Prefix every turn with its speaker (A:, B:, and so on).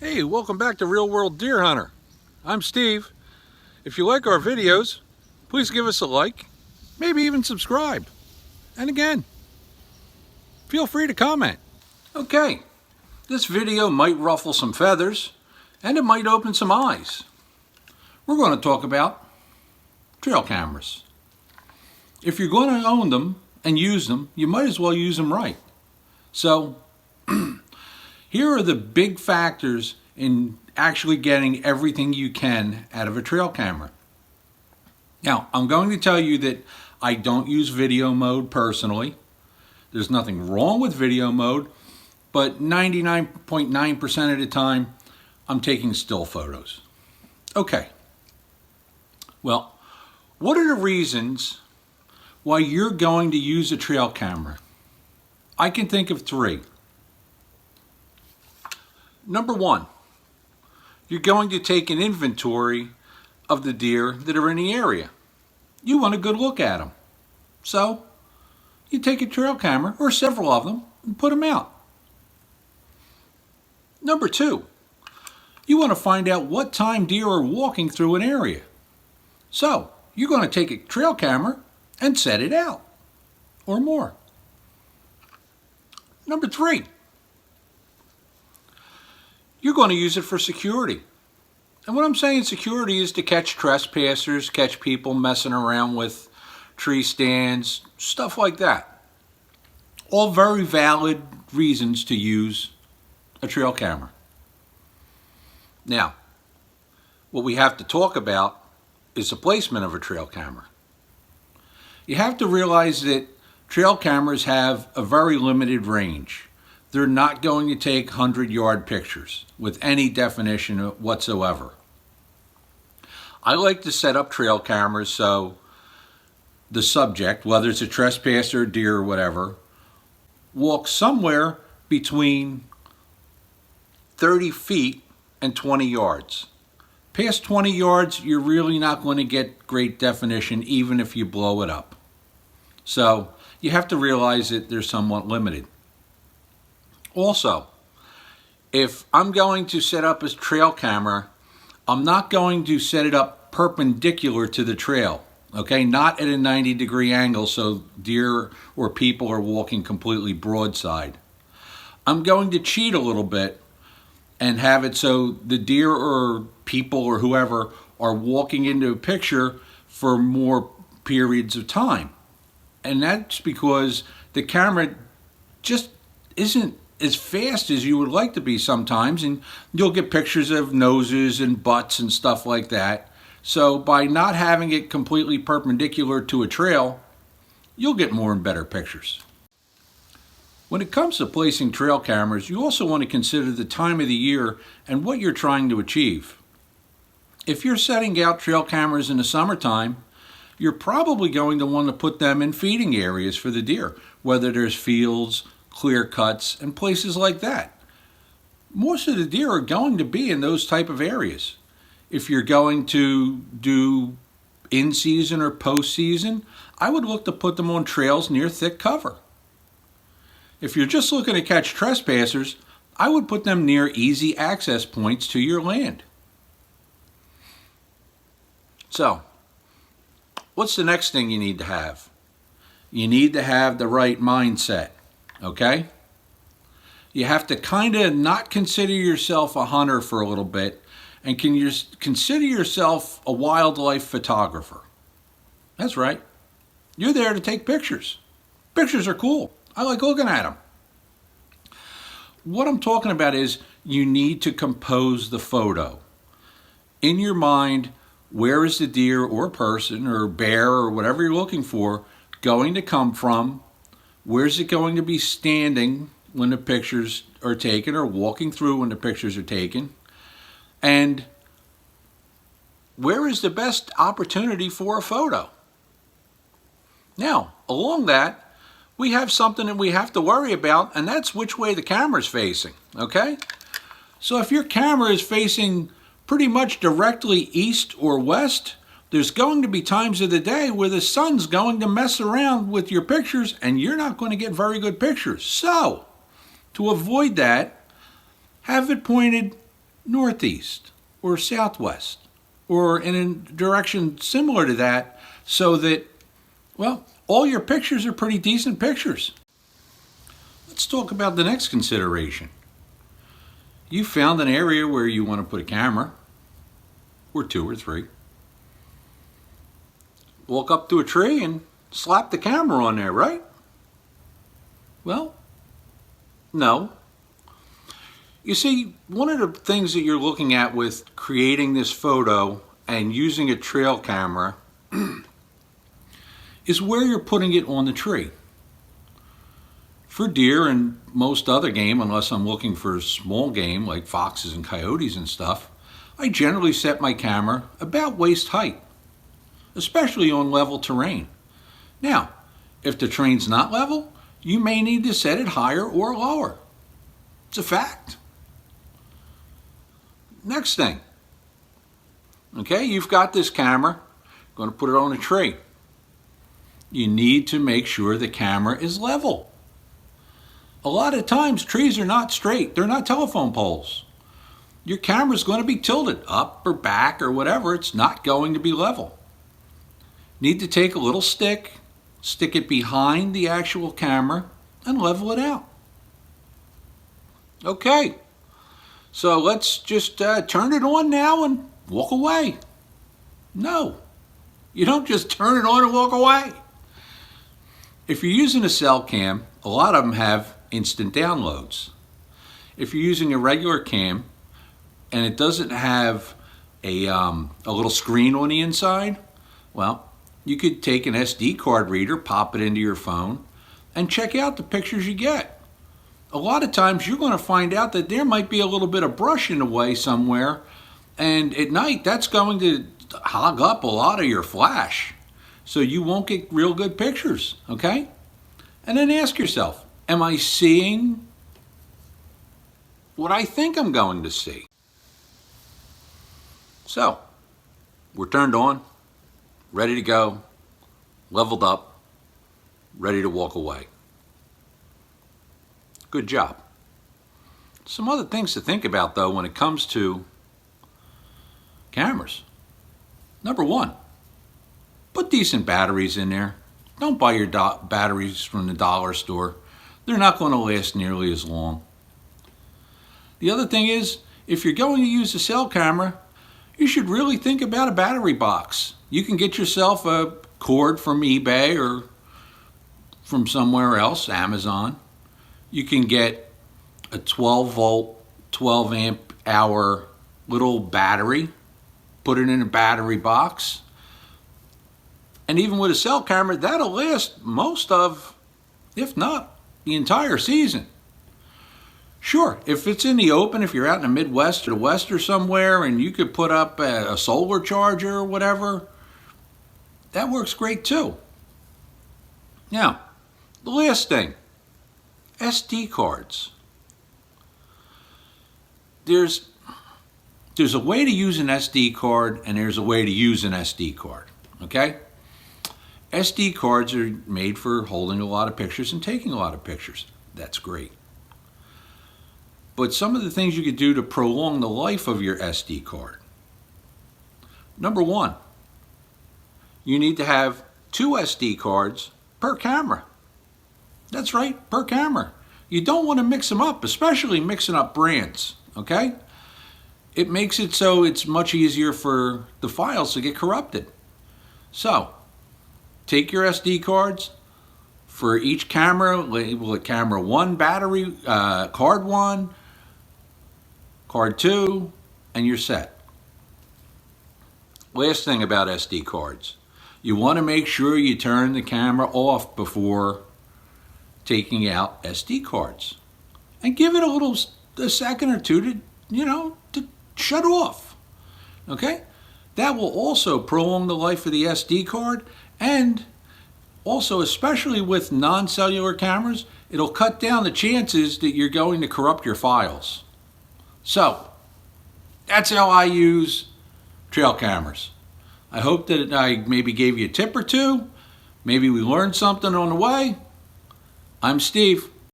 A: Hey, welcome back to Real World Deer Hunter. I'm Steve. If you like our videos, please give us a like, maybe even subscribe. And again, feel free to comment. Okay, this video might ruffle some feathers and it might open some eyes. We're going to talk about trail cameras. If you're going to own them and use them, you might as well use them right. So, here are the big factors in actually getting everything you can out of a trail camera. Now, I'm going to tell you that I don't use video mode personally. There's nothing wrong with video mode, but 99.9% of the time, I'm taking still photos. Okay. Well, what are the reasons why you're going to use a trail camera? I can think of three. Number one, you're going to take an inventory of the deer that are in the area. You want a good look at them. So, you take a trail camera, or several of them, and put them out. Number two, you want to find out what time deer are walking through an area. So, you're going to take a trail camera and set it out, or more. Number three, you're going to use it for security. And what I'm saying security is to catch trespassers, catch people messing around with tree stands, stuff like that. All very valid reasons to use a trail camera. Now, what we have to talk about is the placement of a trail camera. You have to realize that trail cameras have a very limited range. They're not going to take 100-yard pictures with any definition whatsoever. I like to set up trail cameras so the subject, whether it's a trespasser, deer, or whatever, walks somewhere between 30 feet and 20 yards. Past 20 yards, you're really not going to get great definition even if you blow it up. So you have to realize that they're somewhat limited. Also, if I'm going to set up a trail camera, I'm not going to set it up perpendicular to the trail, okay? Not at a 90-degree angle so deer or people are walking completely broadside. I'm going to cheat a little bit and have it so the deer or people or whoever are walking into a picture for more periods of time. And that's because the camera just isn't as fast as you would like to be sometimes, and you'll get pictures of noses and butts and stuff like that. So by not having it completely perpendicular to a trail, you'll get more and better pictures. When it comes to placing trail cameras, you also want to consider the time of the year and what you're trying to achieve. If you're setting out trail cameras in the summertime, you're probably going to want to put them in feeding areas for the deer, whether there's fields, clear cuts, and places like that. Most of the deer are going to be in those type of areas. If you're going to do in-season or post-season, I would look to put them on trails near thick cover. If you're just looking to catch trespassers, I would put them near easy access points to your land. So, what's the next thing you need to have? You need to have the right mindset. Okay? You have to kind of not consider yourself a hunter for a little bit and consider yourself a wildlife photographer. That's right. You're there to take pictures. Pictures are cool. I like looking at them. What I'm talking about is you need to compose the photo. In your mind, where is the deer or person or bear or whatever you're looking for going to come from? Where's it going to be standing when the pictures are taken or walking through when the pictures are taken? And where is the best opportunity for a photo? Now, along that, we have something that we have to worry about, and that's which way the camera's facing, okay? So if your camera is facing pretty much directly east or west, there's going to be times of the day where the sun's going to mess around with your pictures and you're not going to get very good pictures. So, to avoid that, have it pointed northeast or southwest or in a direction similar to that so that, well, all your pictures are pretty decent pictures. Let's talk about the next consideration. You found an area where you want to put a camera, or two or three. Walk up to a tree and slap the camera on there, right? Well, no. You see, one of the things that you're looking at with creating this photo and using a trail camera is where you're putting it on the tree. For deer and most other game, unless I'm looking for small game like foxes and coyotes and stuff, I generally set my camera about waist height, especially on level terrain. Now, if the terrain's not level, you may need to set it higher or lower. It's a fact. Next thing. Okay, you've got this camera, going to put it on a tree. You need to make sure the camera is level. A lot of times trees are not straight. They're not telephone poles. Your camera's going to be tilted up or back or whatever. It's not going to be level. Need to take a little stick, stick it behind the actual camera, and level it out. Okay, so let's just turn it on now and walk away. No, you don't just turn it on and walk away. If you're using a cell cam, a lot of them have instant downloads. If you're using a regular cam and it doesn't have a little screen on the inside, well, you could take an SD card reader, pop it into your phone, and check out the pictures you get. A lot of times you're going to find out that there might be a little bit of brush in the way somewhere, and at night that's going to hog up a lot of your flash, so you won't get real good pictures, okay? And then ask yourself, am I seeing what I think I'm going to see? So, we're turned on, ready to go, leveled up, ready to walk away. Good job. Some other things to think about though when it comes to cameras. Number one, put decent batteries in there. Don't buy your batteries from the dollar store. They're not going to last nearly as long. The other thing is, if you're going to use a cell camera, you should really think about a battery box. You can get yourself a cord from eBay or from somewhere else, Amazon. You can get a 12 volt, 12 amp hour little battery, put it in a battery box. And even with a cell camera, that'll last most of, if not the entire season. Sure, if it's in the open, if you're out in the Midwest or the West or somewhere and you could put up a solar charger or whatever, that works great too. Now, the last thing, SD cards. There's a way to use an SD card and there's a way to use an SD card, okay? SD cards are made for holding a lot of pictures and taking a lot of pictures. That's great. But some of the things you could do to prolong the life of your SD card. Number one, you need to have 2 SD cards per camera. That's right, per camera. You don't want to mix them up, especially mixing up brands, okay? It makes it so it's much easier for the files to get corrupted. So, take your SD cards. For each camera, label it camera 1 battery, card 1, card 2, and you're set. Last thing about SD cards. You want to make sure you turn the camera off before taking out SD cards. And give it a second or two to shut off. Okay? That will also prolong the life of the SD card, and also, especially with non-cellular cameras, it'll cut down the chances that you're going to corrupt your files. So, that's how I use trail cameras. I hope that I maybe gave you a tip or two. Maybe we learned something on the way. I'm Steve.